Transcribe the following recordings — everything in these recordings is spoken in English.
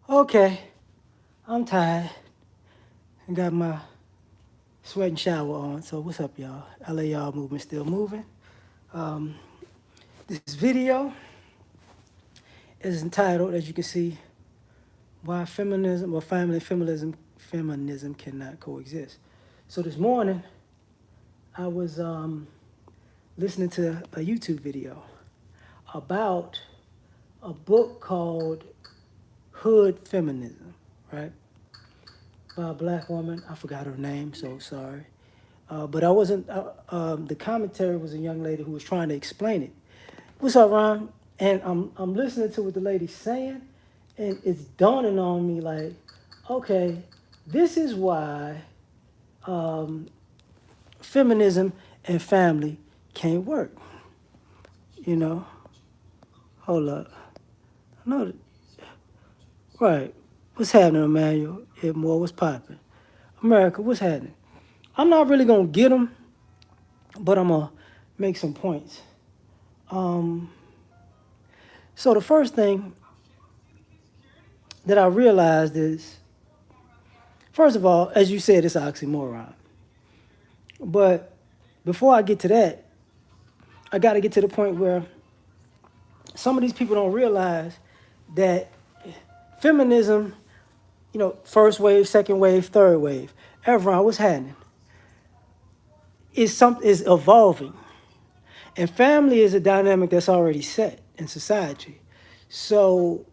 Okay, I'm tired. I got my sweat and shower on. So what's up, y'all? L.A.R movement still moving. Um, this video is entitled, as you can see, "Why Feminism or Family Feminism Cannot Coexist." So this morning, I was listening to a YouTube video about a book called Hood Feminism, right? By a black woman. I forgot her name, so sorry. But I wasn't, the commentary was a young lady who was trying to explain it. What's up, Ron? And I'm listening to what the lady's saying, and it's dawning on me like, okay, this is why um, feminism and family can't work. You know, hold up. No, right. What's happening, Emmanuel? More, what's popping? America, what's happening? I'm not really gonna get them, but I'm gonna make some points. Um, so the first thing that I realized is, first of all, as you said, it's an oxymoron. But before I get to that, I got to get to the point where some of these people don't realize that feminism, first wave, second wave, third wave, everyone, what's happening? Is evolving. And family is a dynamic that's already set in society. So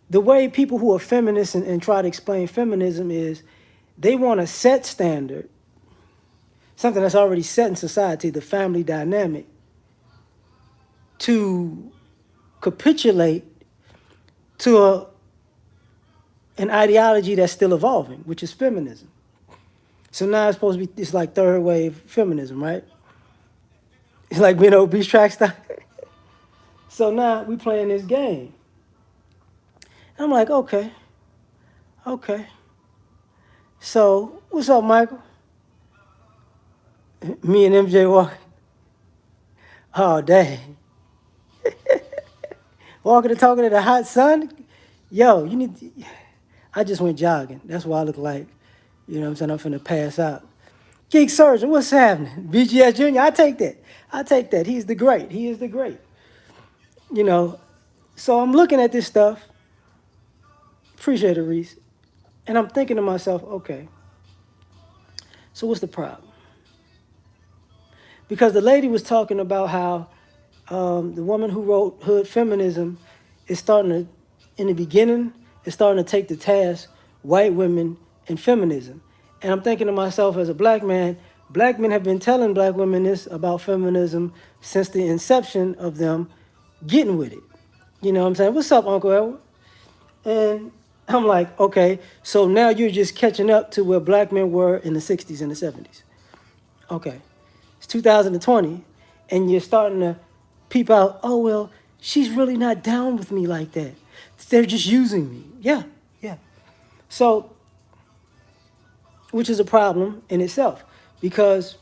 the way people who are feminists and try to explain feminism is they want a set standard, something that's already set in society, the family dynamic, to capitulate to an ideology that's still evolving, which is feminism. So now it's supposed to be, it's like third wave feminism, right? It's like being obese track style. So now we playing this game. And I'm like, okay. So what's up, Michael? Me and MJ walking. Oh, dang. Walking and talking to the hot sun. Yo, you need to, I just went jogging. That's why I look like, you know what I'm saying, I'm finna pass out. Geek Surgeon, what's happening? BGS Jr., I take that. I take that. He's the great. He is the great. You know, so I'm looking at this stuff. Appreciate it, Reese. And I'm thinking to myself, okay, so what's the problem? Because the lady was talking about how the woman who wrote Hood Feminism is starting to, in the beginning, is starting to take to task white women and feminism. And I'm thinking to myself, as a black man, black men have been telling black women this about feminism since the inception of them getting with it. You know what I'm saying? What's up, Uncle Edward? And I'm like, okay, so now you're just catching up to where black men were in the 60s and the 70s. Okay. It's 2020, and you're starting to peep out, oh, well, she's really not down with me like that. They're just using me. Yeah. So, which is a problem in itself, because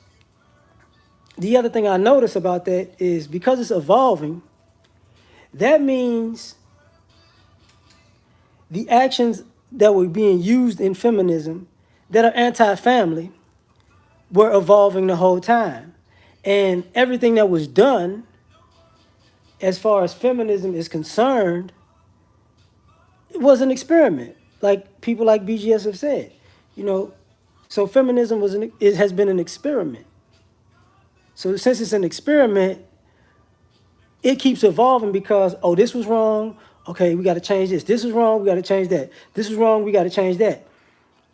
the other thing I notice about that is because it's evolving, that means the actions that were being used in feminism that are anti-family were evolving the whole time. And everything that was done as far as feminism is concerned, it was an experiment, like people like BGS have said. You know, so feminism it has been an experiment. So since it's an experiment, it keeps evolving because, oh, this was wrong. Okay, we got to change this. This is wrong. We got to change that. This is wrong. We got to change that.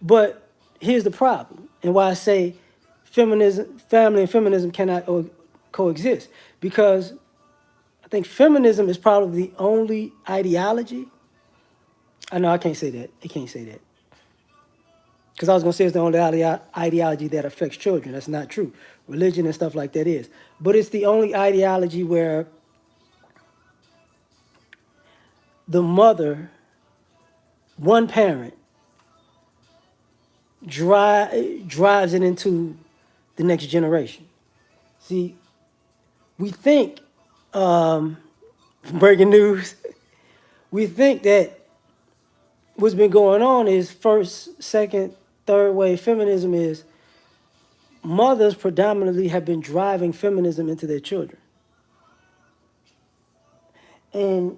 But here's the problem, and why I say feminism, family, and feminism cannot coexist, because I think feminism is probably the only ideology. I know I can't say that. I can't say that. Because I was going to say it's the only ideology that affects children. That's not true. Religion and stuff like that is. But it's the only ideology where the mother, one parent, drives it into the next generation. See, we think, breaking news, we think that what's been going on is first, second, third wave feminism is mothers predominantly have been driving feminism into their children. And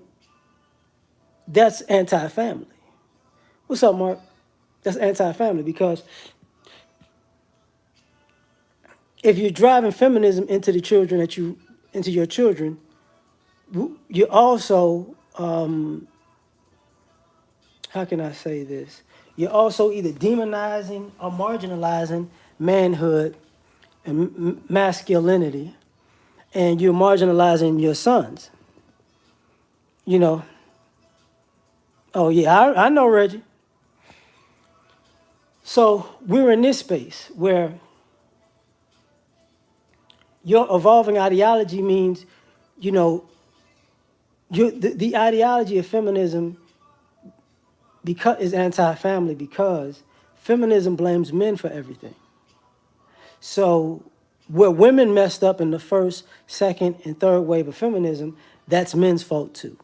that's anti-family. What's up, Mark? That's anti-family because if you're driving feminism into the children into your children, you also, how can I say this? You're also either demonizing or marginalizing manhood and masculinity, and you're marginalizing your sons. You know, oh yeah, I know Reggie. So we're in this space where your evolving ideology means, you know, the ideology of feminism because is anti-family because feminism blames men for everything. So where women messed up in the first, second, and third wave of feminism, that's men's fault too.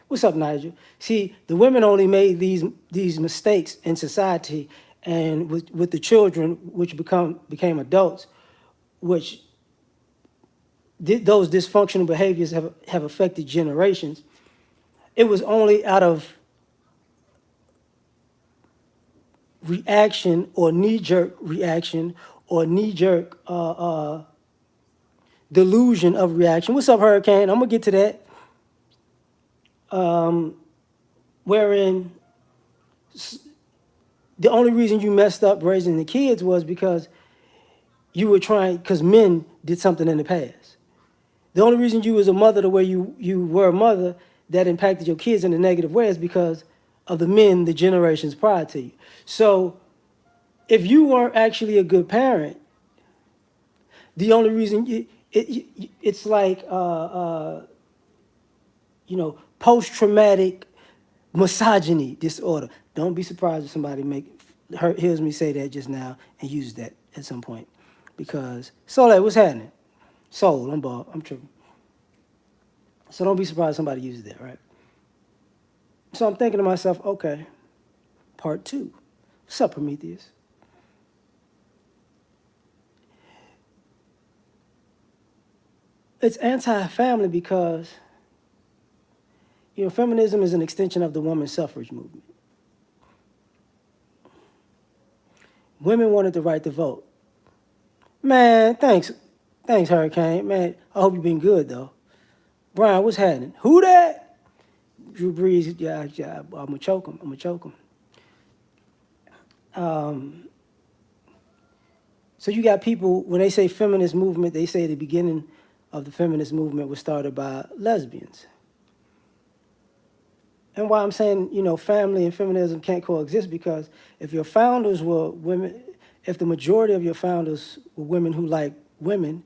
What's up, Nigel? See, the women only made these mistakes in society, and with the children, which became adults, which those dysfunctional behaviors have affected generations. It was only out of reaction or knee-jerk reaction or knee-jerk delusion of reaction. What's up, Hurricane? I'm gonna get to that. Wherein the only reason you messed up raising the kids was because you were trying, because men did something in the past. The only reason you was a mother the way you were a mother that impacted your kids in a negative way is because of the men, the generations prior to you. So if you weren't actually a good parent, the only reason it's like post-traumatic misogyny disorder. Don't be surprised if somebody hears me say that just now and uses that at some point, because Soleil, what's happening? Soul, I'm tripping. So don't be surprised if somebody uses that, right? So I'm thinking to myself, okay, part two. What's up, Prometheus? It's anti-family because, feminism is an extension of the women's suffrage movement. Women wanted the right to vote. Man, thanks, Hurricane. Man, I hope you've been good though. Brian, what's happening? Who that? Drew Brees. Yeah. I'm gonna choke him. So you got people, when they say feminist movement, they say the beginning of the feminist movement was started by lesbians. And why I'm saying, family and feminism can't coexist, because if your founders were women, if the majority of your founders were women who like women,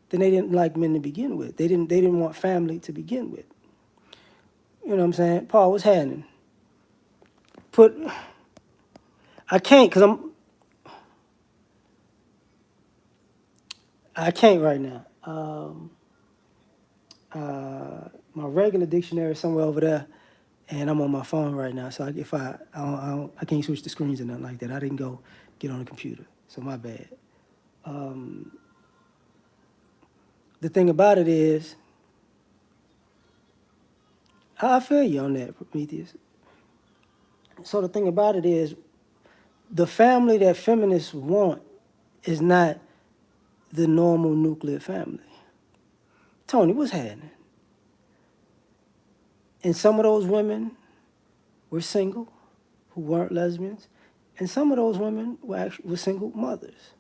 then they didn't like men to begin with. They didn't want family to begin with. You know what I'm saying? Paul, what's happening? I can't, because I can't right now. My regular dictionary is somewhere over there, and I'm on my phone right now. So I can't switch the screens or nothing like that. I didn't go get on the computer, so my bad. The thing about it is, I feel you on that, Prometheus. So the thing about it is, the family that feminists want is not the normal nuclear family. Tony, what's happening? And some of those women were single, who weren't lesbians, and some of those women were single mothers.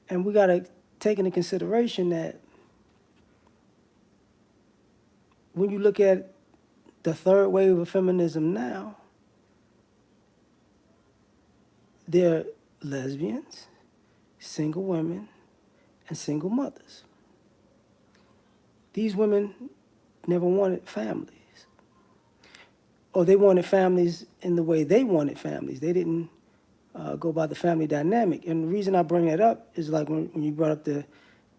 And we got to take into consideration that when you look at the third wave of feminism now, they're lesbians, single women, and single mothers. These women never wanted families, or they wanted families in the way they wanted families. They didn't go by the family dynamic. And the reason I bring that up is like when you brought up the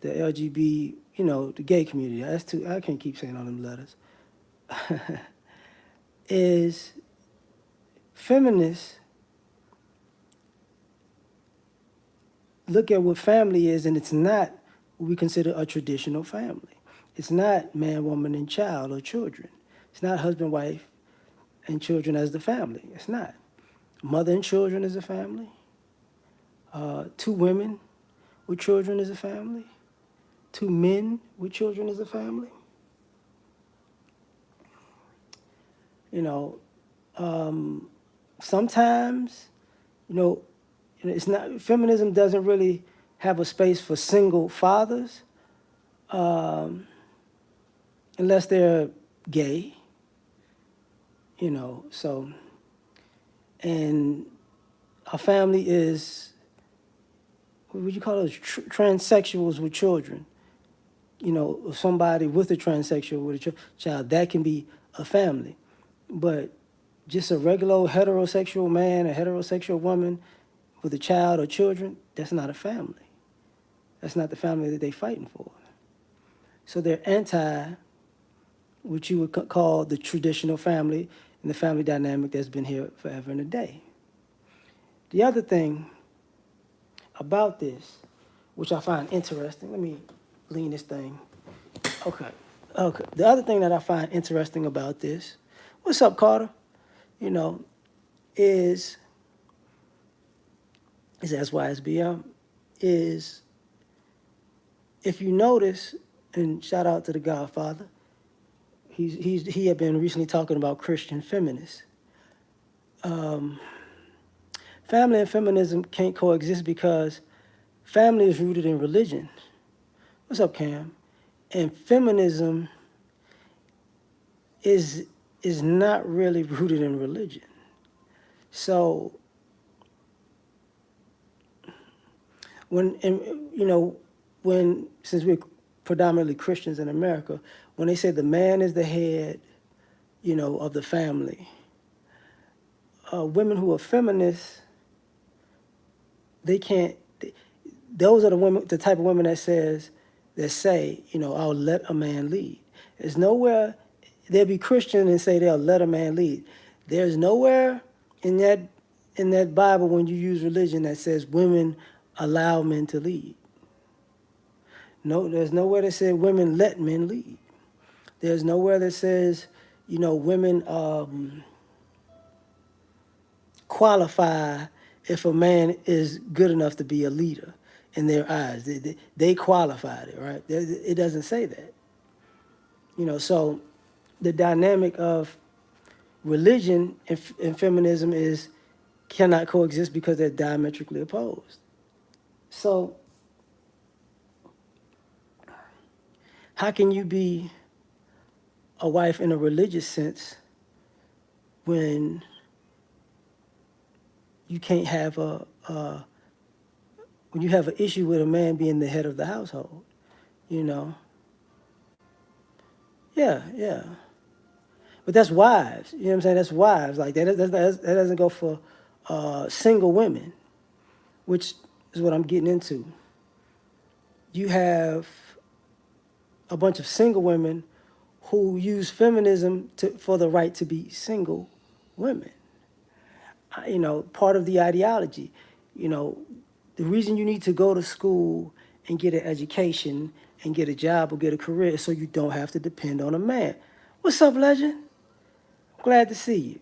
LGB, the gay community. I can't keep saying all them letters. is feminists look at what family is, and it's not what we consider a traditional family. It's not man, woman, and child or children. It's not husband, wife, and children as the family. It's not. Mother and children is a family. Two women with children is a family. Two men with children is a family. You know, sometimes, you know, it's not, feminism doesn't really have a space for single fathers unless they're gay, you know, so, and a family is, what would you call those, transsexuals with children, you know, somebody with a transsexual with a child, that can be a family. But just a regular heterosexual man, a heterosexual woman with a child or children, that's not a family. That's not the family that they're fighting for. So they're anti what you would call the traditional family and the family dynamic that's been here forever and a day. The other thing about this, which I find interesting, let me lean this thing. Okay. Okay. The other thing that I find interesting about this, what's up, Carter? You know, is SYSBM, is if you notice, and shout out to the Godfather, he had been recently talking about Christian feminists. Family and feminism can't coexist because family is rooted in religion. What's up, Cam? And feminism is not really rooted in religion. So when since we're predominantly Christians in America, when they say the man is the head, you know, of the family, women who are feminists, they can't. Those are the women, the type of women that say, you know, I'll let a man lead. There's nowhere they'll be Christian and say they'll let a man lead. There's nowhere in that Bible when you use religion that says women allow men to lead. No, there's nowhere that says women let men lead. There's nowhere that says, you know, women qualify if a man is good enough to be a leader in their eyes. They qualified it, right? It doesn't say that. You know, so the dynamic of religion and feminism cannot coexist because they're diametrically opposed. So how can you be a wife in a religious sense when you can't have when you have an issue with a man being the head of the household, you know? Yeah, yeah. But that's wives. You know what I'm saying? That's wives. Like that doesn't go for single women, which is what I'm getting into. You have a bunch of single women who use feminism for the right to be single women. You know, part of the ideology. You know, the reason you need to go to school and get an education and get a job or get a career is so you don't have to depend on a man. What's up, legend? Glad to see you.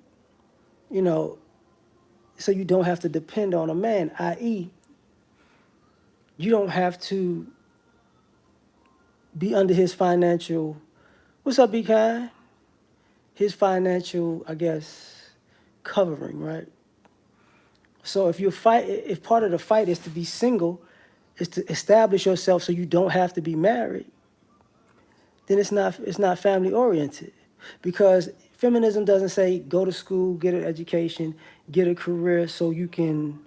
You know, so you don't have to depend on a man, i.e., you don't have to be under his financial, what's up, Be Kind? His financial, I guess, covering, right? So if part of the fight is to be single, is to establish yourself so you don't have to be married, then it's not family oriented. Because feminism doesn't say go to school, get an education, get a career so you can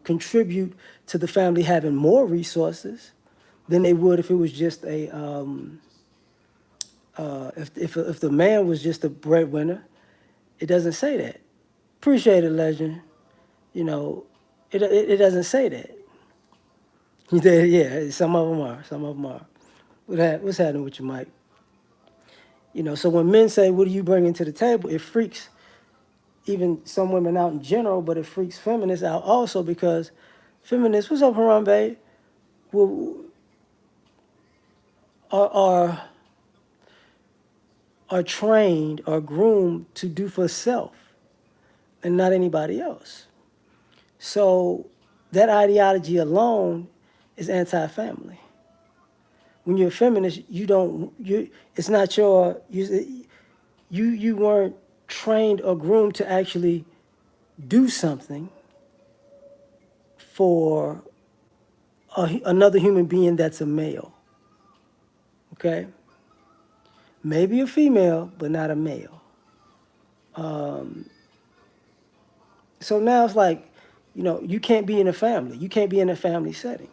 contribute to the family having more resources than they would if it was just if the man was just a breadwinner. It doesn't say that. Appreciate it, legend. You know, it doesn't say that. Yeah, some of them are. Some of them are. What's happening with your mic? You know, so when men say, "What do you bring to the table?" It freaks even some women out in general, but it freaks feminists out also because feminists, what's up, Harambe? Will are are are trained or groomed to do for self and not anybody else. So that ideology alone is anti-family. When you're a feminist, you don't you it's not your you weren't trained or groomed to actually do something for another human being that's a male. Okay, maybe a female, but not a male. So now it's like, you know, you can't be in a family. You can't be in a family setting,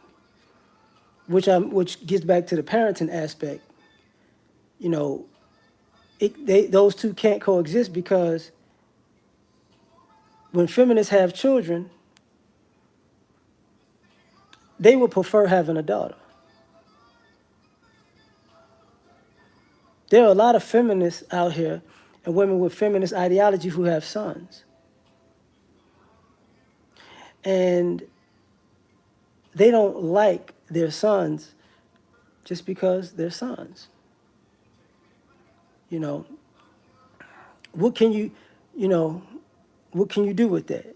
which gets back to the parenting aspect. You know, those two can't coexist because when feminists have children, they would prefer having a daughter. There are a lot of feminists out here and women with feminist ideology who have sons. And they don't like their sons just because they're sons. You know, what can you, you know, what can you do with that?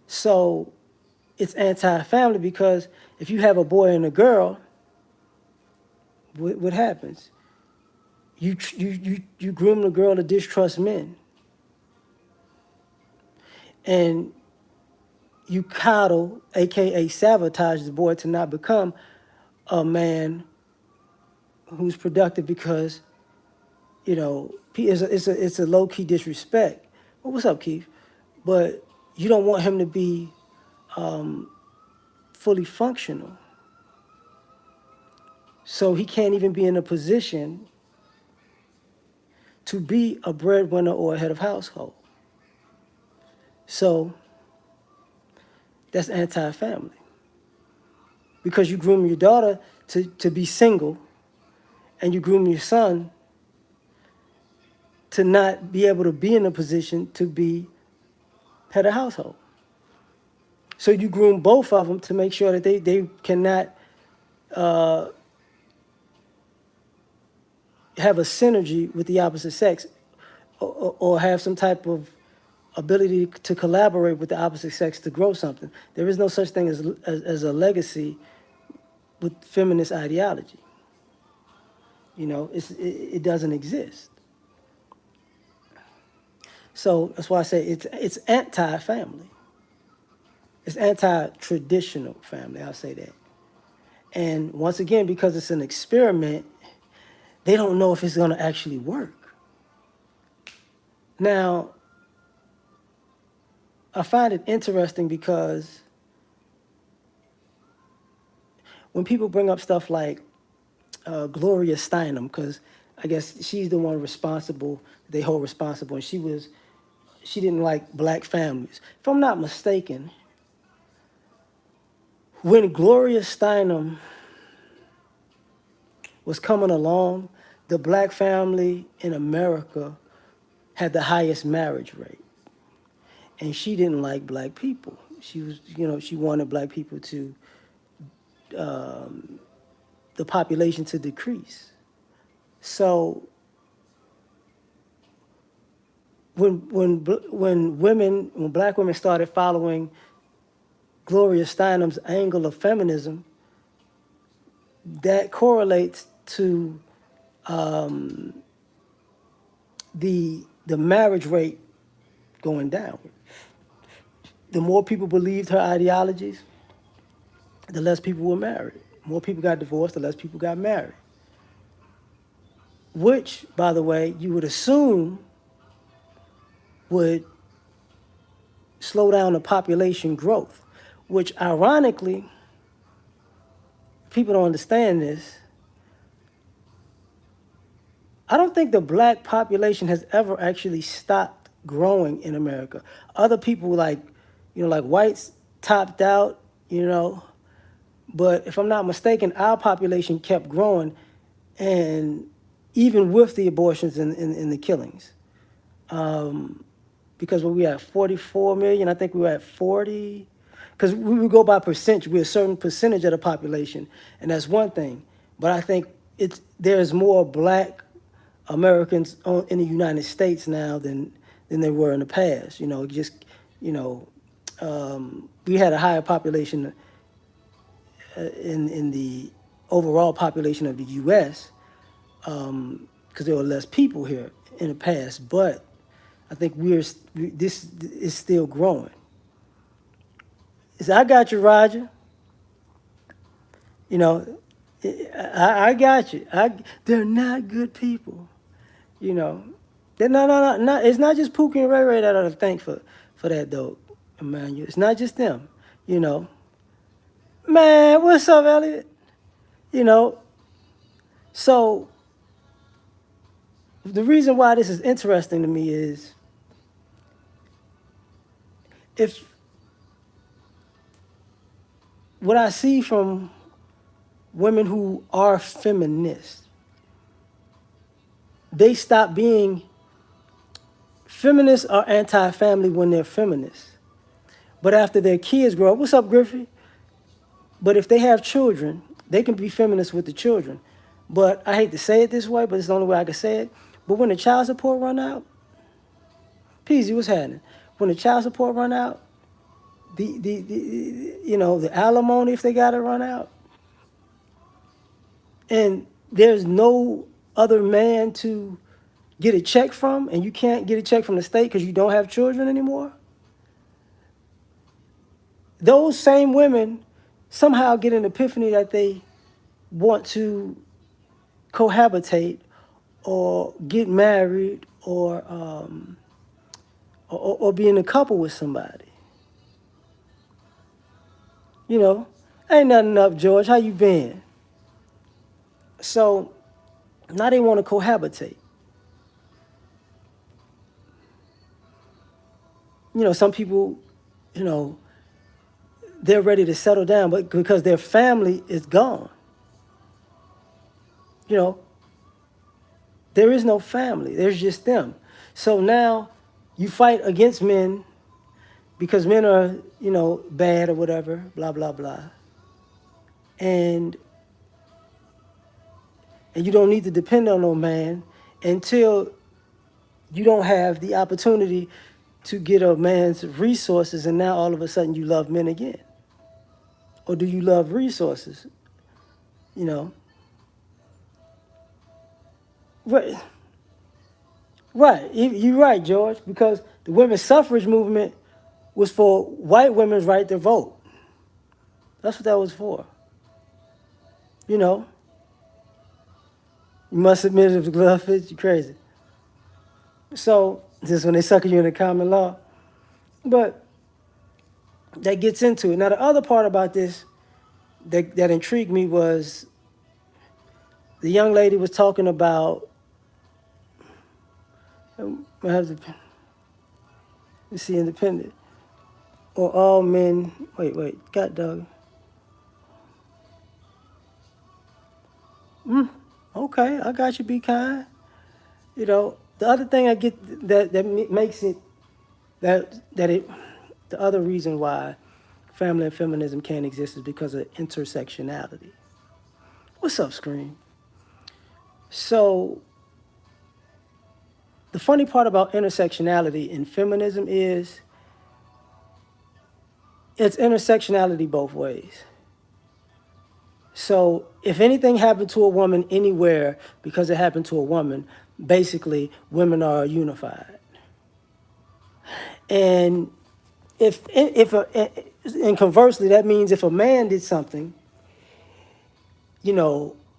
So it's anti-family because if you have a boy and a girl, what happens? You groom the girl to distrust men, and you coddle, aka sabotage the boy to not become a man who's productive because, you know, it's a low key disrespect. Well, what's up, Keith? But you don't want him to be fully functional, so he can't even be in a position to be a breadwinner or a head of household. So that's anti-family because you groom your daughter to be single and you groom your son to not be able to be in a position to be head of household. So you groom both of them to make sure that they cannot have a synergy with the opposite sex or have some type of ability to collaborate with the opposite sex to grow something. There is no such thing as a legacy with feminist ideology. You know, it doesn't exist. So that's why I say it's anti-family. It's anti-traditional family, I'll say that. And once again, because it's an experiment, they don't know if it's going to actually work. Now, I find it interesting because when people bring up stuff like Gloria Steinem, because I guess she's the one responsible, they hold responsible, and she didn't like black families. If I'm not mistaken, when Gloria Steinem was coming along, the black family in America had the highest marriage rate. And she didn't like black people. She was, you know, she wanted black people to, the population to decrease. So when black women started following Gloria Steinem's angle of feminism, that correlates to the marriage rate going down. The more people believed her ideologies, the less people were married. More people got divorced, the less people got married. Which, by the way, you would assume would slow down the population growth, which ironically, people don't understand this. I don't think the black population has ever actually stopped growing in America. Other people like, you know, like whites topped out, you know, But if I'm not mistaken, our population kept growing, and even with the abortions and the killings. Because when we were at 44 million, I think we were at 40. Because we would go by percentage, we're a certain percentage of the population, and that's one thing. But I think there's more black Americans in the United States now than there were in the past. You know, we had a higher population in the overall population of the U.S. Because there were less people here in the past. But I think this is still growing. So I got you, Roger. You know, I got you. They're not good people. You know, they're not. It's not just Pookie and Ray Ray that are to thank for that though, Emmanuel. It's not just them. You know, man, what's up, Elliot? You know, so the reason why this is interesting to me is if what I see from women who are feminists, they stop being feminists are anti-family when they're feminists. But after their kids grow up, what's up, Griffey? But if they have children, they can be feminists with the children. But I hate to say it this way, but it's the only way I can say it. But when the child support run out, Peasy, what's happening? When the child support run out, the alimony if they got to run out, and there's no other man to get a check from, and you can't get a check from the state because you don't have children anymore, those same women somehow get an epiphany that they want to cohabitate or get married or be in a couple with somebody. You know, ain't nothing up, George. How you been? So now they want to cohabitate. You know, some people, you know, they're ready to settle down, but because their family is gone. You know, there is no family. There's just them. So now you fight against men because men are, bad or whatever, blah, blah, blah. And you don't need to depend on no man until you don't have the opportunity to get a man's resources, and now all of a sudden you love men again. Or do you love resources? You know? Right. Right. You're right, George, because the women's suffrage movement was for white women's right to vote. That's what that was for. You know? You must admit if the glove fits, you're crazy. So, this is when they sucker you into common law. But that gets into it. Now, the other part about this that intrigued me was the young lady was talking about, I have to, let's see, independent. Or all men, wait, God dog. Okay, I got you, be kind. You know, the other thing I get that makes it, the other reason why family and feminism can't exist is because of intersectionality. What's up, Scream? So, the funny part about intersectionality in feminism is it's intersectionality both ways. So if anything happened to a woman anywhere because it happened to a woman, basically women are unified. And and conversely, that means if a man did something,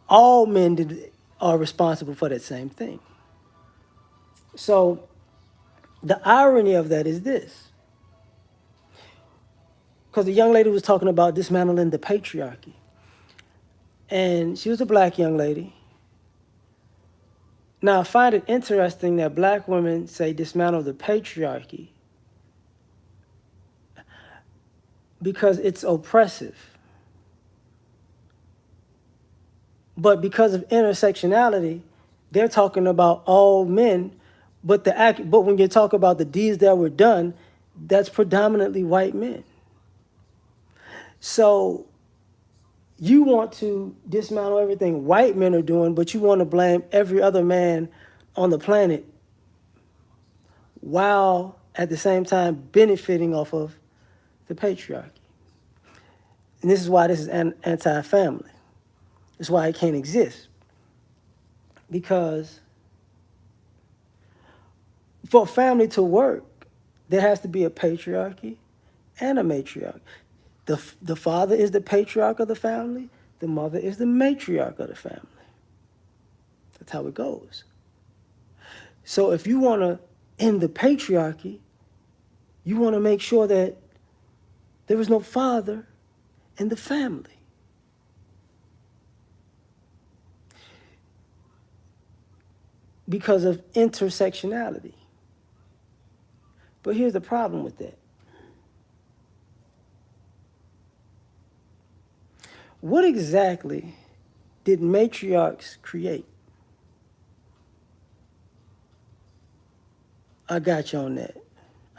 all men are responsible for that same thing. So the irony of that is this. Because the young lady was talking about dismantling the patriarchy. And she was a black young lady. Now, I find it interesting that black women say dismantle the patriarchy because it's oppressive. But because of intersectionality, they're talking about all men, but when you talk about the deeds that were done, that's predominantly white men. So you want to dismantle everything white men are doing, but you want to blame every other man on the planet while at the same time benefiting off of the patriarchy. And this is why this is anti-family. It's why it can't exist. Because for a family to work, there has to be a patriarchy and a matriarch. The father is the patriarch of the family. The mother is the matriarch of the family. That's how it goes. So if you want to end the patriarchy, you want to make sure that there is no father in the family. Because of intersectionality. But here's the problem with that. What exactly did matriarchs create? I got you on that.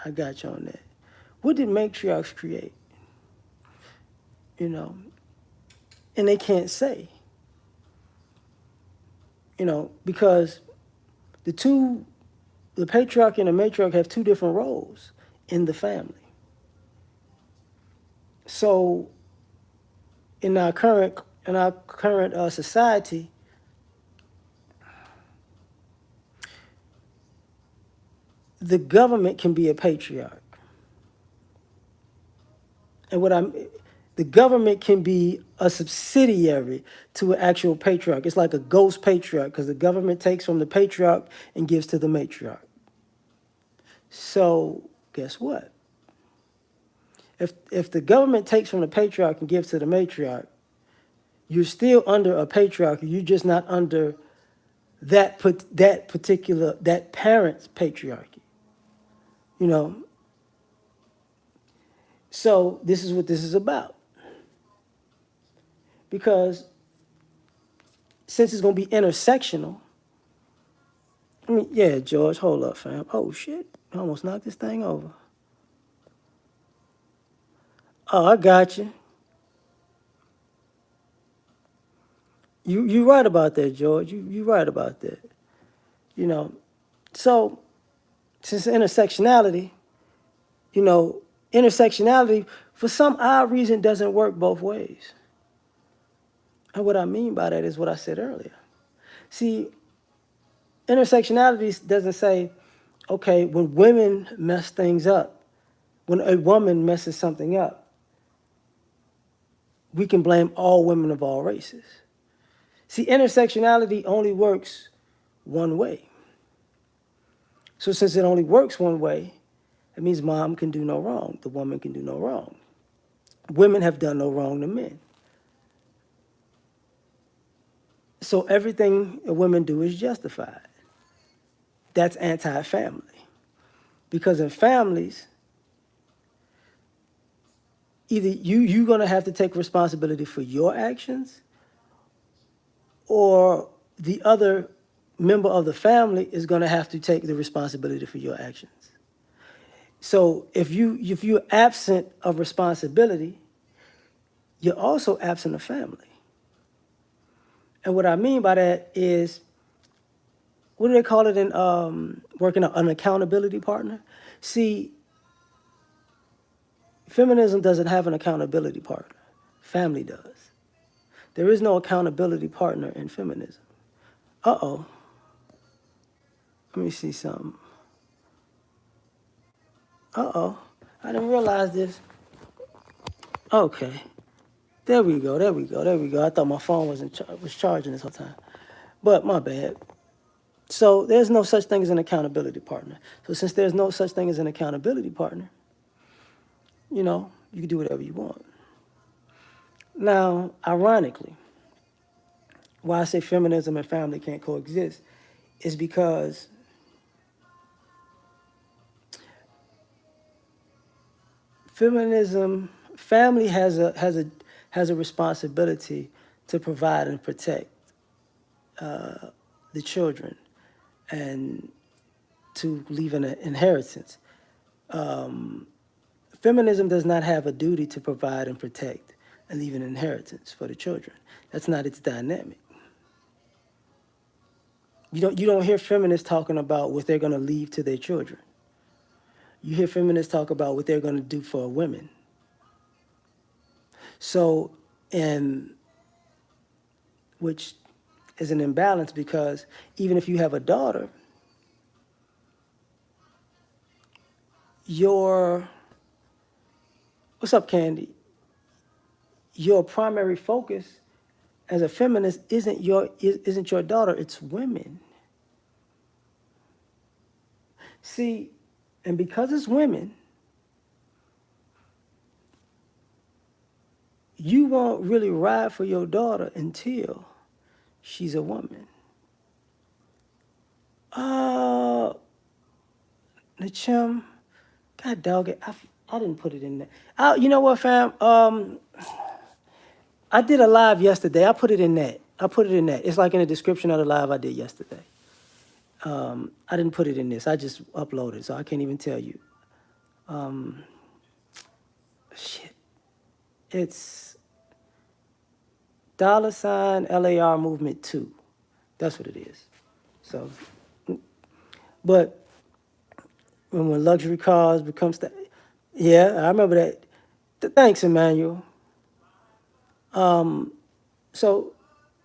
I got you on that. What did matriarchs create? You know, and they can't say. You know, because the patriarch and the matriarch have two different roles in the family. So in our current society, the government can be a patriarch, and the government can be a subsidiary to an actual patriarch. It's like a ghost patriarch because the government takes from the patriarch and gives to the matriarch. So guess what? If the government takes from the patriarch and gives to the matriarch, you're still under a patriarchy. You're just not under that parent's patriarchy. You know. So this is what this is about. Because since it's gonna be intersectional, I mean, yeah, George, hold up, fam. Oh shit, I almost knocked this thing over. Oh, I got you. You right about that, George. You right about that. You know, so since intersectionality, you know, intersectionality for some odd reason doesn't work both ways. And what I mean by that is what I said earlier. See, intersectionality doesn't say, okay, when women mess things up, when a woman messes something up, we can blame all women of all races. See, intersectionality only works one way. So since it only works one way, it means mom can do no wrong. The woman can do no wrong. Women have done no wrong to men. So everything women do is justified. That's anti-family. Because in families, either you're going to have to take responsibility for your actions, or the other member of the family is going to have to take the responsibility for your actions. So if you're absent of responsibility, you're also absent of family. And what I mean by that is, what do they call it in working an accountability partner? See, feminism doesn't have an accountability partner. Family does. There is no accountability partner in feminism. Uh-oh. Let me see something. Uh-oh. I didn't realize this. Okay. There we go. I thought my phone was charging this whole time. But my bad. So there's no such thing as an accountability partner. So since there's no such thing as an accountability partner, you know, you can do whatever you want. Now, ironically, why I say feminism and family can't coexist is because family has a responsibility to provide and protect the children and to leave an inheritance. Feminism does not have a duty to provide and protect and leave an inheritance for the children. That's not its dynamic. You don't hear feminists talking about what they're going to leave to their children. You hear feminists talk about what they're going to do for women. So, and which is an imbalance because even if you have a daughter, your what's up, Candy? Your primary focus as a feminist isn't your daughter, it's women. See, and because it's women, you won't really ride for your daughter until she's a woman. Uh, Nachim, God dog it, I didn't put it in there. You know what, fam? I did a live yesterday. I put it in that. It's like in the description of the live I did yesterday. I didn't put it in this. I just uploaded, so I can't even tell you. Shit. It's $L.A.R movement 2. That's what it is. So, but when luxury cars become yeah, I remember that. Thanks, Emmanuel. So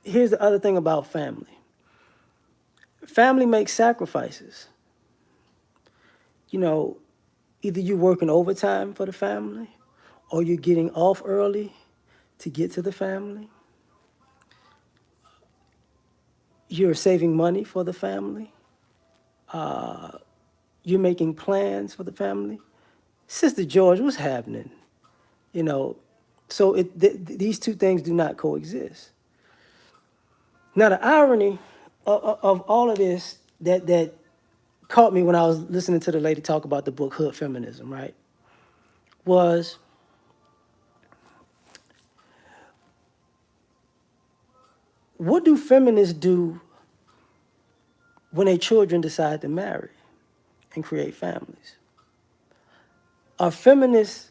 here's the other thing about family. Family makes sacrifices. You know, either you're working overtime for the family or you're getting off early to get to the family. You're saving money for the family. You're making plans for the family. Sister George, what's happening? You know, so these two things do not coexist. Now, the irony of all of this that caught me when I was listening to the lady talk about the book Hood Feminism, right, was what do feminists do when their children decide to marry and create families? Are feminists,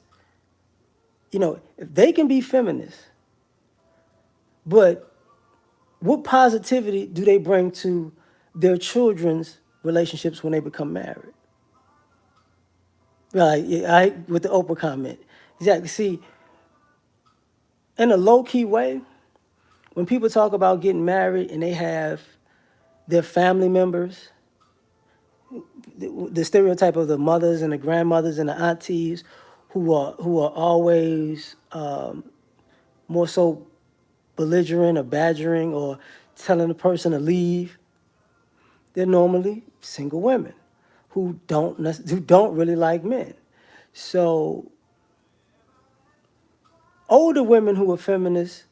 you know, if they can be feminists, but what positivity do they bring to their children's relationships when they become married? Like, with the Oprah comment. Exactly. See, in a low-key way, when people talk about getting married and they have their family members, the stereotype of the mothers and the grandmothers and the aunties who are always more so belligerent or badgering or telling the person to leave, they're normally single women who don't really like men. So older women who are feminists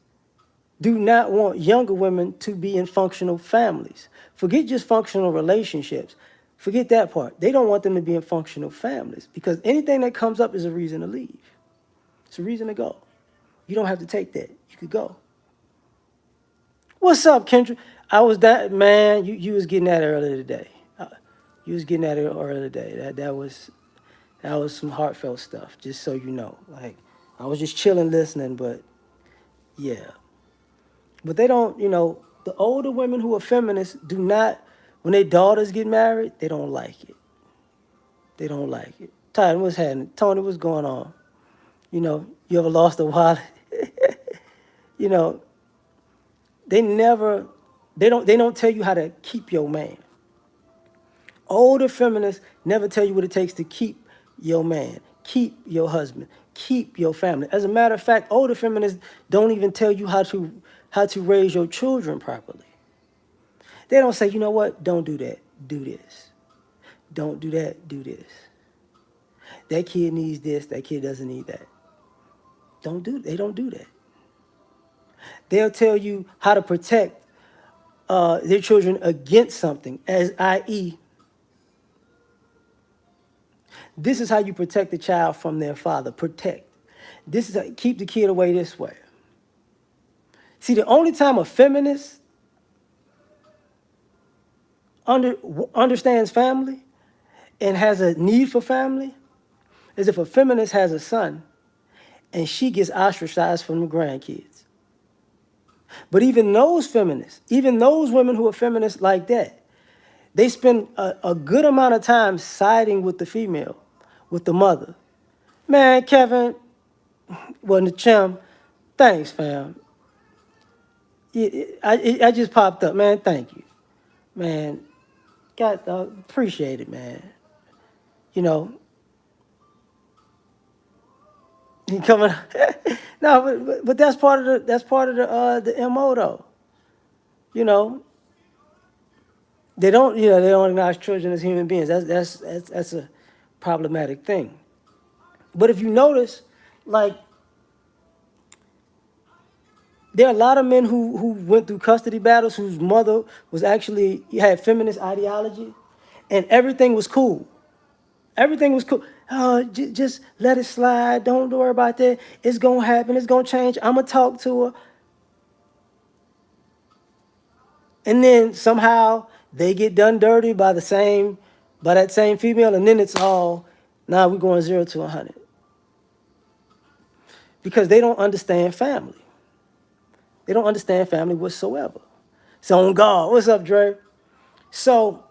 do not want younger women to be in functional families. Forget just functional relationships. Forget that part. They don't want them to be in functional families because anything that comes up is a reason to leave. It's a reason to go. You don't have to take that. You could go. What's up, Kendra? I was that man. You was getting that earlier today. You was getting that earlier today. That was some heartfelt stuff. Just so you know, like I was just chilling, listening. But yeah, but they don't. You know, the older women who are feminists do not. When their daughters get married, they don't like it. They don't like it. Ty, what's happening? Tony, what's going on? You know, you ever lost a wallet? You know, they never. They don't tell you how to keep your man. Older feminists never tell you what it takes to keep your man, keep your husband, keep your family. As a matter of fact, older feminists don't even tell you how to raise your children properly. They don't say, you know what, don't do that, do this. Don't do that, do this. That kid needs this, that kid doesn't need that. They don't do that. They'll tell you how to protect their children against something, as i.e., this is how you protect the child from their father. Protect. This is how, keep the kid away this way. See, the only time a feminist understands family and has a need for family is if a feminist has a son and she gets ostracized from the grandkids. But even those feminists, even those women who are feminists like that, they spend a good amount of time siding with the female, with the mother. Man, Kevin, well, Chim, thanks, fam. I just popped up, man. Thank you, man. Got appreciate it, man. You know, he coming. No, but that's part of the MO though. You know, they don't acknowledge children as human beings. That's a problematic thing. But if you notice, like there are a lot of men who went through custody battles whose mother was actually had feminist ideology, and everything was cool. Everything was cool. Oh, just let it slide. Don't worry about that. It's gonna happen. It's gonna change. I'm gonna talk to her. And then somehow they get done dirty by that same female, and then it's all, now we're going 0 to 100 because they don't understand family. They don't understand family whatsoever. It's on God. What's up, Dre? So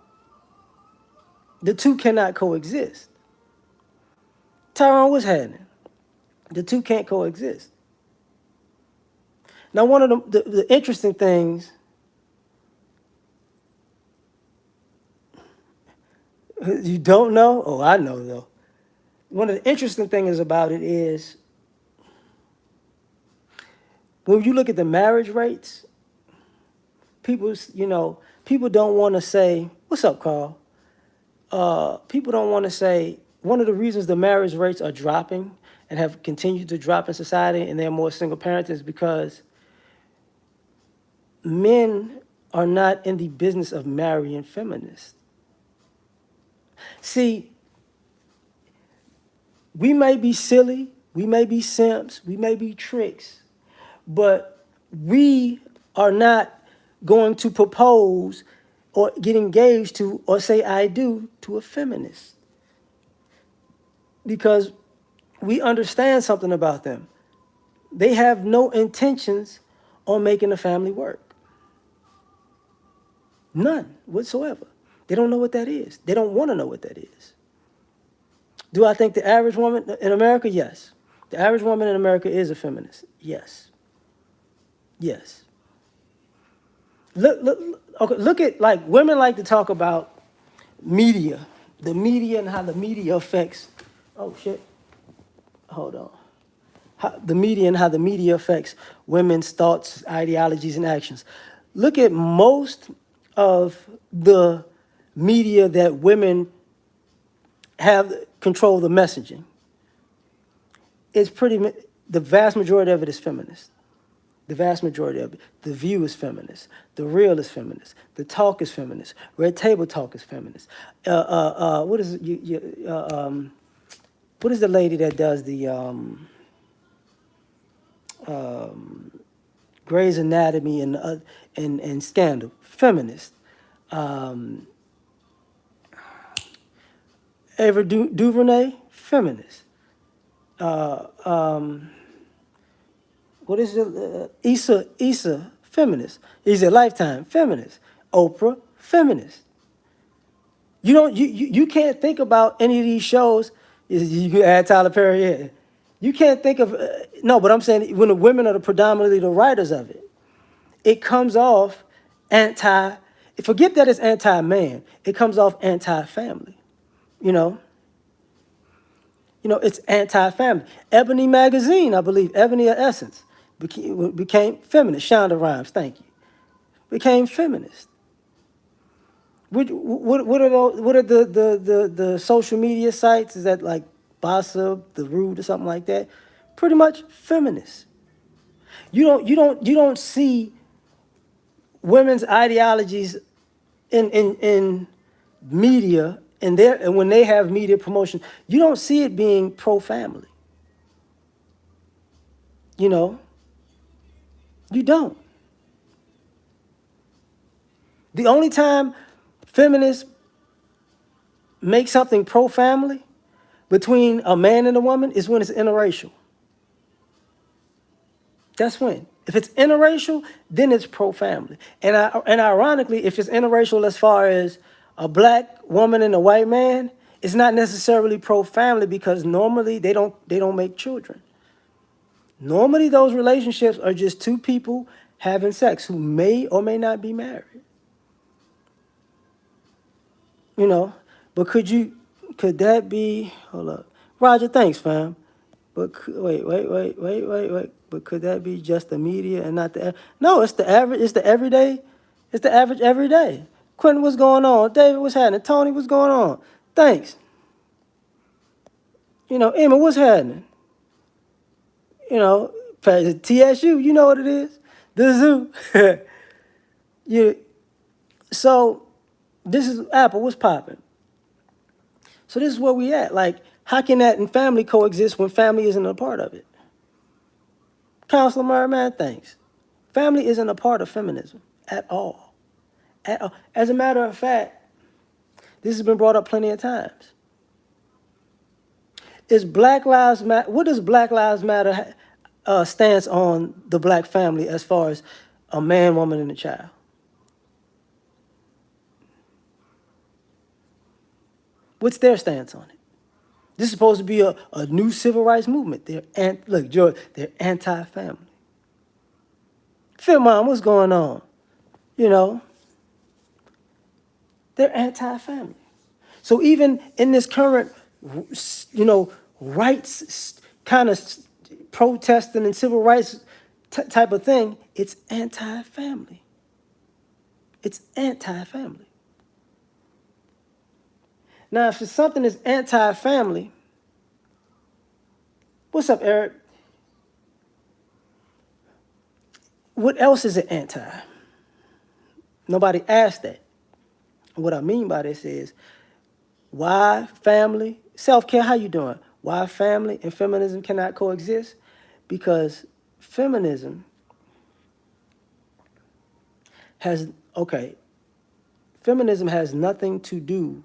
the two cannot coexist. Tyrone, what's happening? The two can't coexist. Now, one of the interesting things, you don't know? Oh, I know though. One of the interesting things about it is when you look at the marriage rates, people don't want to say, what's up, Carl? People don't want to say, one of the reasons the marriage rates are dropping and have continued to drop in society and there are more single parents is because men are not in the business of marrying feminists. See, we may be silly, we may be simps, we may be tricks, but we are not going to propose or get engaged to or say I do to a feminist because we understand something about them. They have no intentions on making the family work. None whatsoever. They don't know what that is. They don't want to know what that is. Do I think the average woman in America? Yes. The average woman in America is a feminist. Yes. Yes. Look at, like, women like to talk about media, the media and how the media affects, oh shit, hold on. The media and how the media affects women's thoughts, ideologies, and actions. Look at most of the media that women have control of the messaging. It's the vast majority of it is feminist. The vast majority of it. The View is feminist. The Real is feminist. The Talk is feminist. Red Table Talk is feminist. What is what is the lady that does the Grey's Anatomy and Scandal? Feminist. Ava DuVernay? Feminist. What is it? Issa, feminist. Is it Lifetime? Feminist. Oprah, feminist. You can't think about any of these shows. You can add Tyler Perry in. You can't think of no, but I'm saying when the women are predominantly the writers of it, it comes off anti. Forget that it's anti-man. It comes off anti-family. You know. It's anti-family. Ebony magazine, I believe, Ebony or Essence, became feminist. Shonda Rhimes, thank you, became feminist. What are those? What are the social media sites? Is that like Bossip, The Root, or something like that? Pretty much feminist. You don't see women's ideologies in media and when they have media promotion, you don't see it being pro-family. You don't. The only time feminists make something pro-family between a man and a woman is when it's interracial. That's when. If it's interracial, then it's pro-family. And ironically, if it's interracial as far as a black woman and a white man, it's not necessarily pro-family because normally they don't make children. Normally those relationships are just two people having sex who may or may not be married. You know, but could that be, hold up. Roger, thanks, fam. But wait. But could that be just the media and not the, no, it's the average, it's the everyday, it's the average every day. Quentin, what's going on? David, what's happening? Tony, what's going on? Thanks. You know, Emma, what's happening? You know, TSU, you know what it is? The zoo. you, so this is Apple, what's popping? So this is where we at. Like, how can that and family coexist when family isn't a part of it? Counselor Murray, man, thanks. Family isn't a part of feminism at all. At all. As a matter of fact, this has been brought up plenty of times. Is Black Lives Matter? What does Black Lives Matter stance on the black family as far as a man, woman, and a child? What's their stance on it? This is supposed to be a new civil rights movement. Look, George, they're anti-family. Phil, Mom, what's going on? You know, they're anti-family. So even in this current, rights kind of protesting and civil rights type of thing, it's anti-family. It's anti-family. Now, if something is anti-family, what's up, Eric? What else is it anti? Nobody asked that. What I mean by this is, why family, self-care, how you doing? Why family and feminism cannot coexist? Because feminism feminism has nothing to do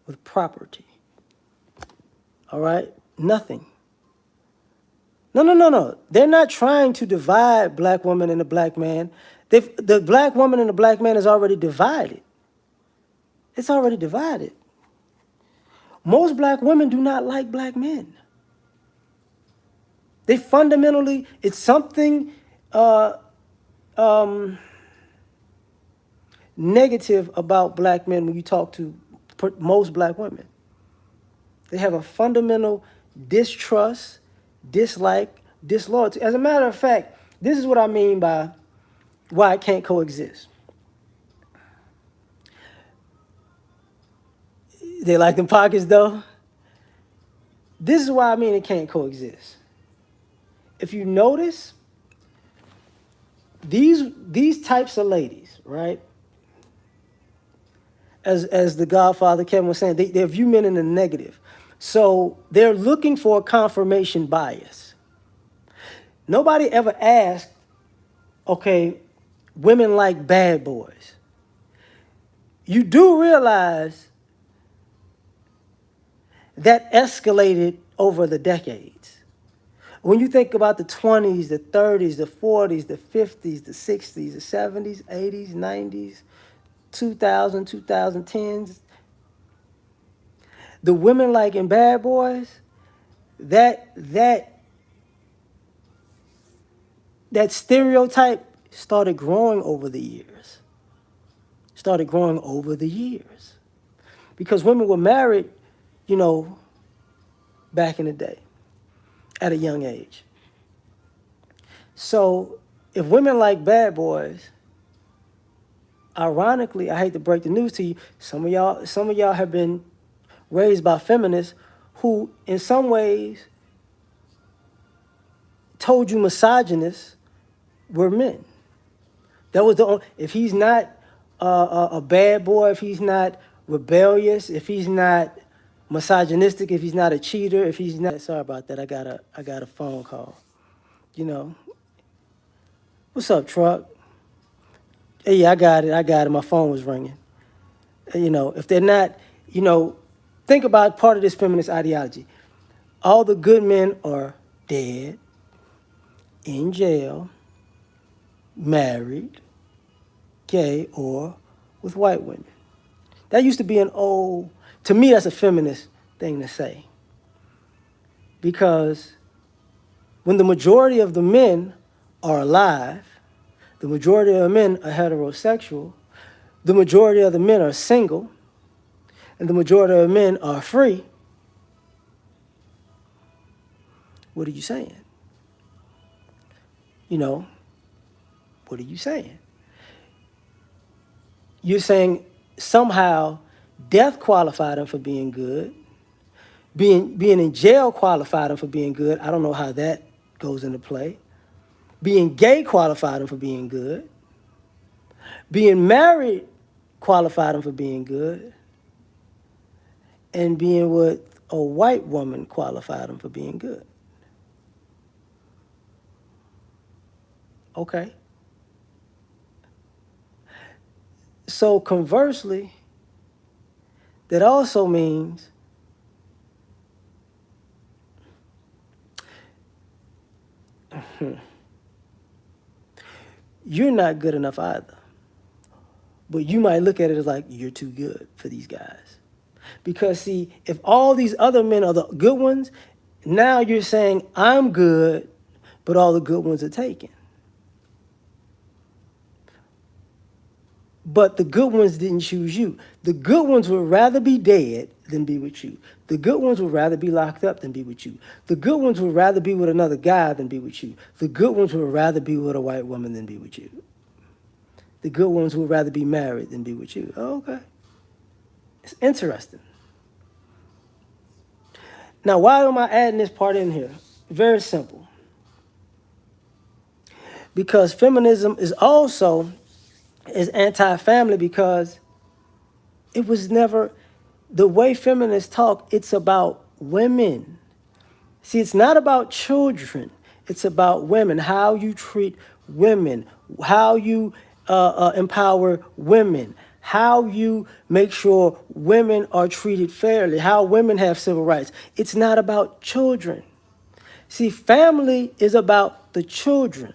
with property. All right? Nothing. No. They're not trying to divide black woman and the black man. The black woman and the black man is already divided. It's already divided. Most black women do not like black men. They fundamentally, it's something negative about black men when you talk to most black women. They have a fundamental distrust, dislike, disloyalty. As a matter of fact, this is what I mean by why it can't coexist. They like them pockets though. This is why I mean it can't coexist. If you notice, these types of ladies, right? As the Godfather Kevin was saying, they view men in the negative. So they're looking for a confirmation bias. Nobody ever asked, okay, women like bad boys. You do realize that escalated over the decades. When you think about the 20s, the 30s, the 40s, the 50s, the 60s, the 70s, 80s, 90s, 2000, 2010s, the women like in Bad Boys, that stereotype started growing over the years. Because women were married, back in the day at a young age. So if women like Bad Boys, ironically, I hate to break the news to you, some of y'all have been raised by feminists who in some ways told you misogynists were men. That was the only, if he's not a bad boy, if he's not rebellious, if he's not misogynistic, if he's not a cheater, if he's not, sorry about that, I got a phone call. What's up, truck? Hey, yeah, I got it. My phone was ringing. If they're not, you know, think about part of this feminist ideology. All the good men are dead, in jail, married, gay, or with white women. That used to be an old, to me, that's a feminist thing to say. Because when the majority of the men are alive, the majority of the men are heterosexual, the majority of the men are single, and the majority of the men are free, what are you saying? You know, what are you saying? You're saying somehow death qualified them for being good. Being in jail qualified them for being good. I don't know how that goes into play. Being gay qualified them for being good. Being married qualified them for being good. And being with a white woman qualified them for being good. Okay. So conversely, that also means you're not good enough either. But you might look at it as like, you're too good for these guys. Because see, if all these other men are the good ones, now you're saying I'm good, but all the good ones are taken. But the good ones didn't choose you. The good ones would rather be dead than be with you. The good ones would rather be locked up than be with you. The good ones would rather be with another guy than be with you. The good ones would rather be with a white woman than be with you. The good ones would rather be married than be with you. Oh, okay. It's interesting. Now, why am I adding this part in here? Very simple. Because feminism is also anti-family because it was never, the way feminists talk, it's about women. See, it's not about children. It's about women, how you treat women, how you empower women, how you make sure women are treated fairly, how women have civil rights. It's not about children. See, family is about the children.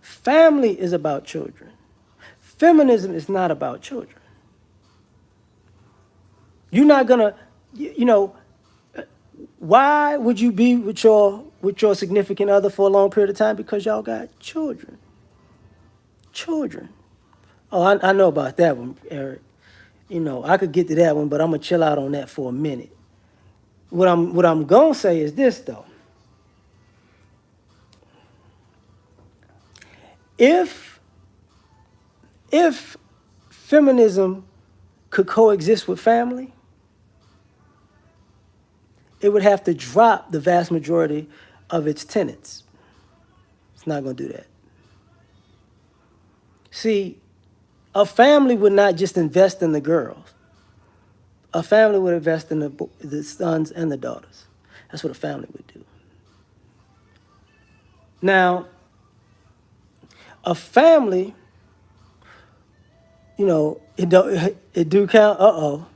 Family is about children. Feminism is not about children. You're not gonna, why would you be with your significant other for a long period of time? Because y'all got children. Children. Oh, I know about that one, Eric. I could get to that one, but I'm gonna chill out on that for a minute. What I'm gonna say is this though. If feminism could coexist with family, it would have to drop the vast majority of its tenets. It's not going to do that. See, a family would not just invest in the girls. A family would invest in the sons and the daughters. That's what a family would do. Now, a family, it do count.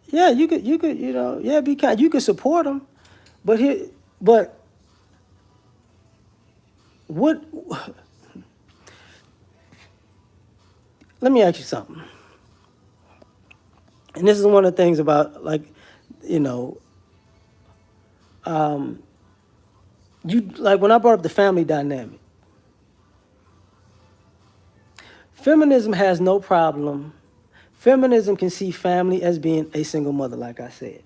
Yeah, you could, be kind. You could support them, but what? Let me ask you something. And this is one of the things about when I brought up the family dynamic. Feminism has no problem. Feminism can see family as being a single mother, like I said.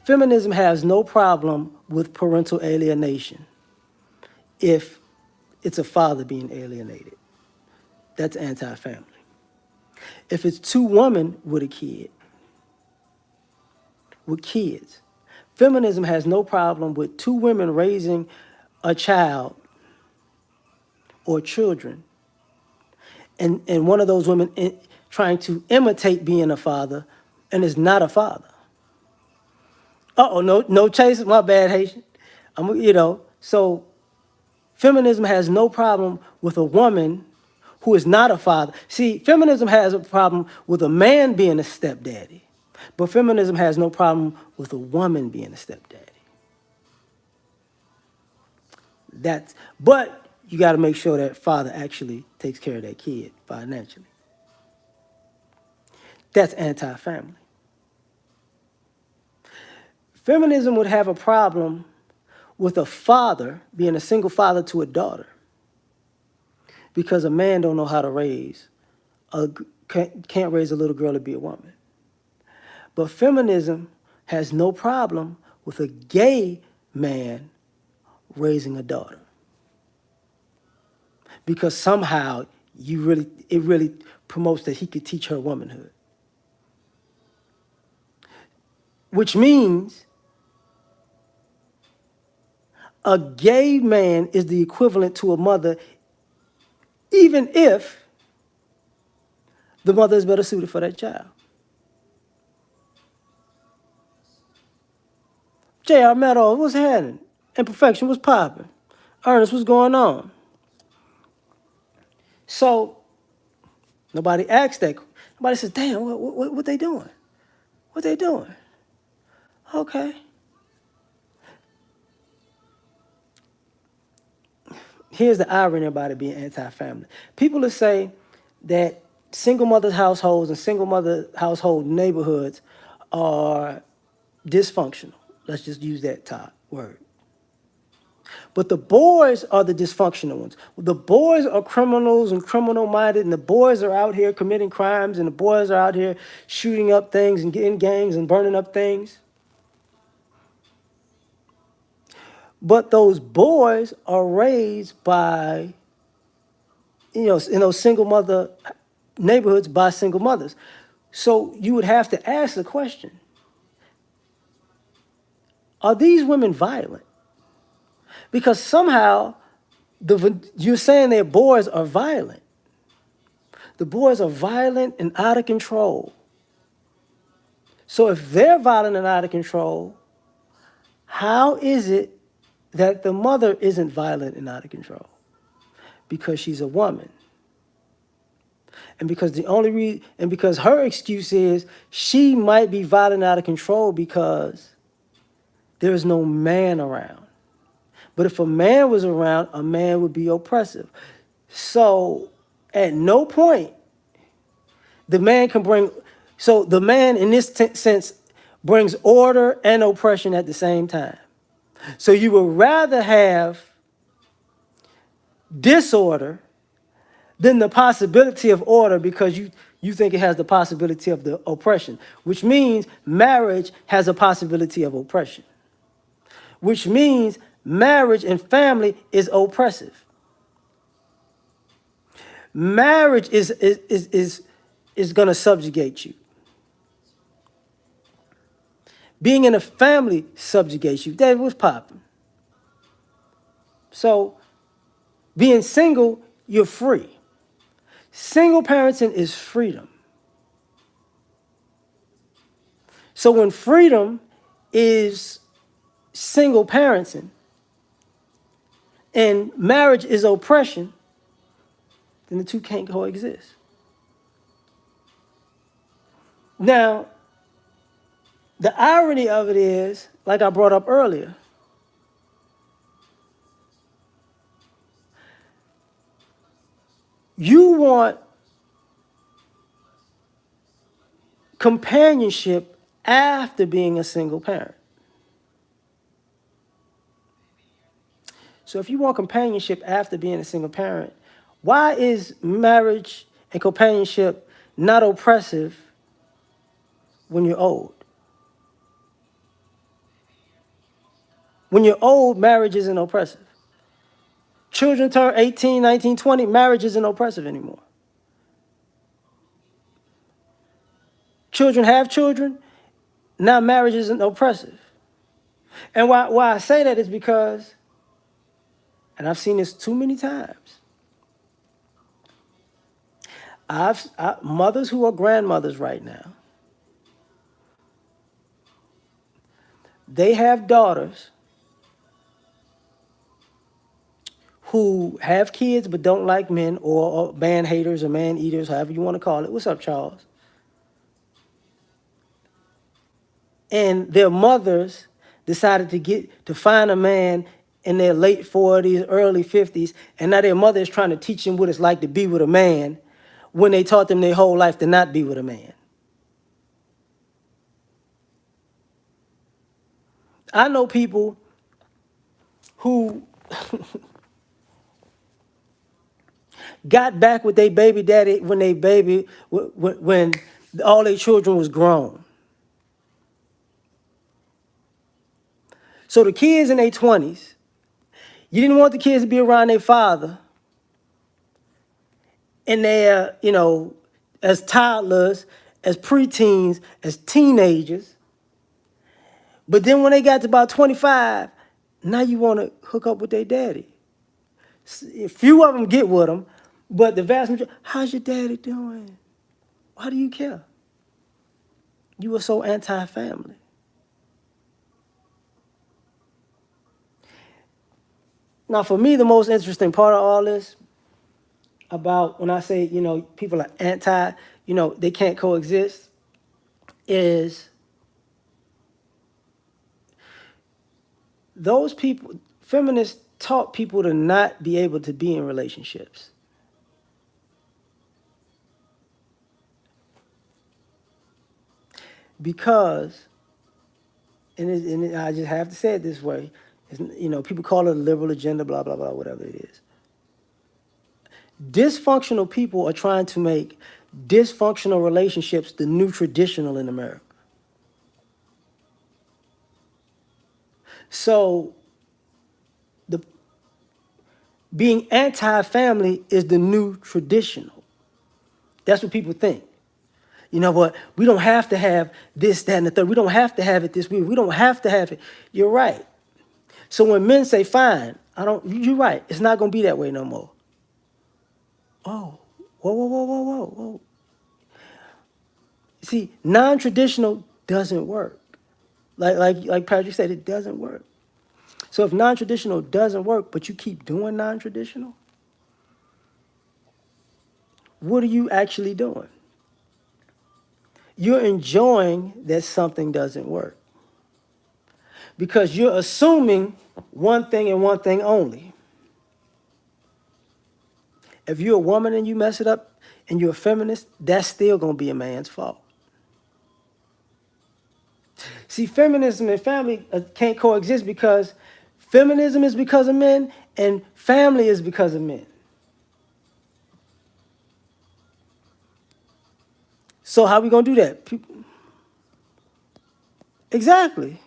Feminism has no problem with parental alienation if it's a father being alienated. That's anti-family. If it's two women with kids, feminism has no problem with two women raising a child or children, and one of those women trying to imitate being a father and is not a father. No chase, my bad, Haitian. So Feminism has no problem with a woman who is not a father. See, feminism has a problem with a man being a stepdaddy, but feminism has no problem with a woman being a stepdaddy. But you got to make sure that father actually takes care of that kid financially. That's anti-family. Feminism would have a problem with a father being a single father to a daughter because a man don't know how to can't raise a little girl to be a woman. But feminism has no problem with a gay man raising a daughter because somehow it really promotes that he could teach her womanhood, which means a gay man is the equivalent to a mother, even if the mother is better suited for that child. J.R. Meadows, what's happening? Imperfection, what's popping? Ernest, what's going on? So nobody asks that. Nobody says, damn, what they doing? What they doing? Okay. Here's the irony about it being anti-family. People will say that single mother households and single mother household neighborhoods are dysfunctional. Let's just use that top word. But the boys are the dysfunctional ones. The boys are criminals and criminal-minded, and the boys are out here committing crimes, and the boys are out here shooting up things and getting gangs and burning up things. But those boys are raised by, in those single mother neighborhoods by single mothers. So you would have to ask the question, are these women violent? Because somehow you're saying their boys are violent. The boys are violent and out of control. So if they're violent and out of control, how is it that the mother isn't violent and out of control? Because she's a woman. And because her excuse is she might be violent and out of control because there's no man around. But if a man was around, a man would be oppressive. So at no point the man can bring, so the man in this sense brings order and oppression at the same time. So you would rather have disorder than the possibility of order because you think it has the possibility of the oppression, which means marriage has a possibility of oppression, which means marriage and family is oppressive. Marriage is going to subjugate you. Being in a family subjugates you. That was popping. So being single, you're free. Single parenting is freedom. So when freedom is single parenting and marriage is oppression, then the two can't coexist. Now, the irony of it is, like I brought up earlier, you want companionship after being a single parent. So if you want companionship after being a single parent, why is marriage and companionship not oppressive when you're old? When you're old, marriage isn't oppressive. Children turn 18, 19, 20, marriage isn't oppressive anymore. Children have children, now marriage isn't oppressive. And why I say that is because, and I've seen this too many times, mothers who are grandmothers right now, they have daughters who have kids but don't like men, or man haters or man eaters, however you want to call it. What's up, Charles? And their mothers decided to find a man in their late 40s, early 50s, and now their mother is trying to teach them what it's like to be with a man when they taught them their whole life to not be with a man. I know people who got back with their baby daddy when when all their children was grown. So the kids in their 20s, you didn't want the kids to be around their father, and they're, as toddlers, as preteens, as teenagers. But then when they got to about 25, now you want to hook up with their daddy. A few of them get with them, but the vast majority, how's your daddy doing? Why do you care? You were so anti-family. Now, for me, the most interesting part of all this, about when I say, people are anti, they can't coexist, is those people, feminists taught people to not be able to be in relationships. Because, I just have to say it this way, people call it a liberal agenda, blah, blah, blah, whatever it is. Dysfunctional people are trying to make dysfunctional relationships the new traditional in America. So, the being anti-family is the new traditional. That's what people think. You know what? We don't have to have this, that, and the third. We don't have to have it this way. We don't have to have it. You're right. So when men say, fine, you're right. It's not going to be that way no more. Oh, whoa, whoa, whoa, whoa, whoa, whoa. See, non-traditional doesn't work. Like Patrick said, it doesn't work. So if non-traditional doesn't work, but you keep doing non-traditional, what are you actually doing? You're enjoying that something doesn't work, because you're assuming one thing and one thing only. If you're a woman and you mess it up and you're a feminist, that's still going to be a man's fault. See, feminism and family can't coexist, because feminism is because of men and family is because of men. So how are we going to do that? Exactly.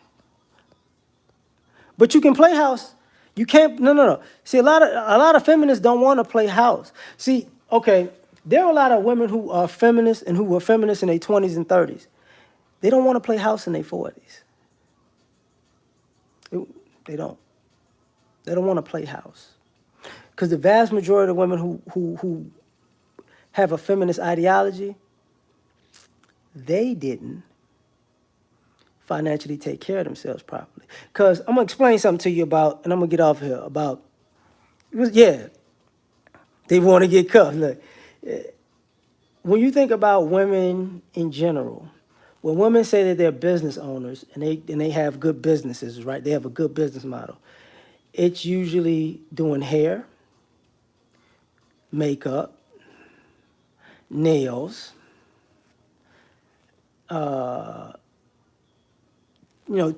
But you can play house. You can't. No, no, no. See, a lot of feminists don't want to play house. See, okay, there are a lot of women who are feminists and who were feminists in their 20s and 30s. They don't want to play house in their 40s. They don't. They don't want to play house, because the vast majority of women who have a feminist ideology, they didn't financially take care of themselves properly. Because I'm gonna explain something to you about, and I'm gonna get off here about. Yeah, they want to get cuffed. Look, when you think about women in general, when women say that they're business owners and they have good businesses, right? They have a good business model. It's usually doing hair, makeup, nails,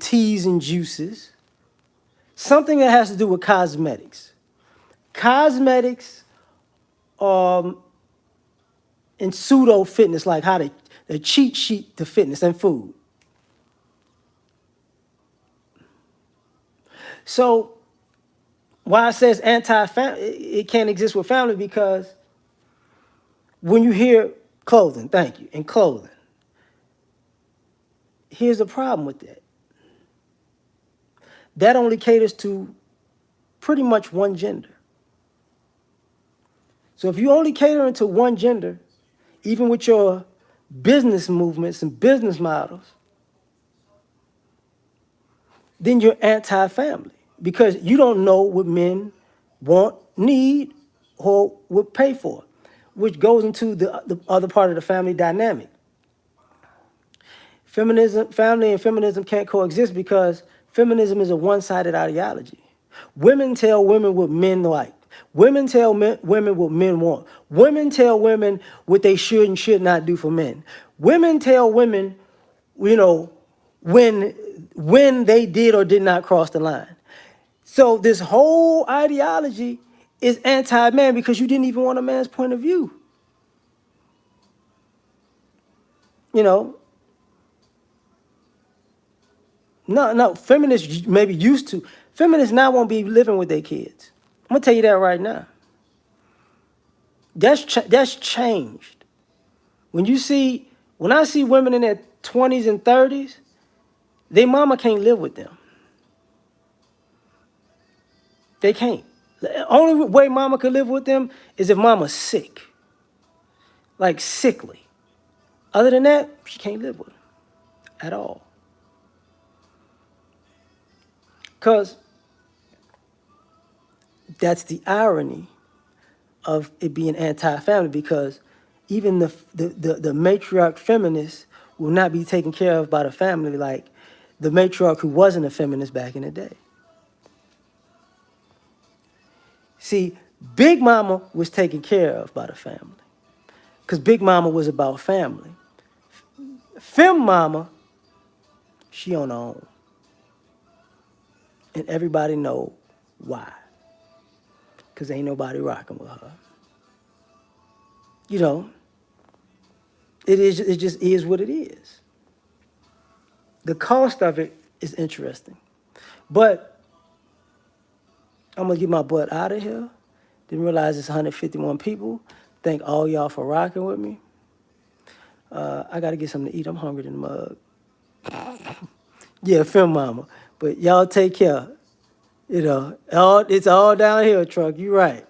teas and juices, something that has to do with cosmetics. Cosmetics, and pseudo fitness, like how the cheat sheet to fitness and food. So why it says anti-family, it can't exist with family, because when you hear clothing, thank you, and clothing, here's the problem with that. That only caters to pretty much one gender. So if you only catering to one gender, even with your business movements and business models, then you're anti-family, because you don't know what men want, need, or would pay for, which goes into the other part of the family dynamic. Feminism, family and feminism can't coexist because feminism is a one-sided ideology. Women tell women what men like. Women tell women what men want. Women tell women what they should and should not do for men. Women tell women, you know, when they did or did not cross the line. So this whole ideology is anti-man because you didn't even want a man's point of view. You know, no, feminists maybe used to. Feminists now won't be living with their kids. I'm gonna tell you that right now. That's changed. When I see women in their 20s and 30s, their mama can't live with them. They can't. The only way mama could live with them is if mama's sick, like sickly. Other than that, she can't live with them at all. Because that's the irony of it being anti-family, because even the matriarch feminist will not be taken care of by the family like the matriarch who wasn't a feminist back in the day. See, Big Mama was taken care of by the family because Big Mama was about family. Fem Mama, she on her own. And everybody know why. Because ain't nobody rocking with her. You know, it just is what it is. The cost of it is interesting. But I'm going to get my butt out of here. Didn't realize it's 151 people. Thank all y'all for rocking with me. I got to get something to eat. I'm hungry in the mug. Yeah, Film Mama. But y'all take care. You know, it's all downhill, truck. You right.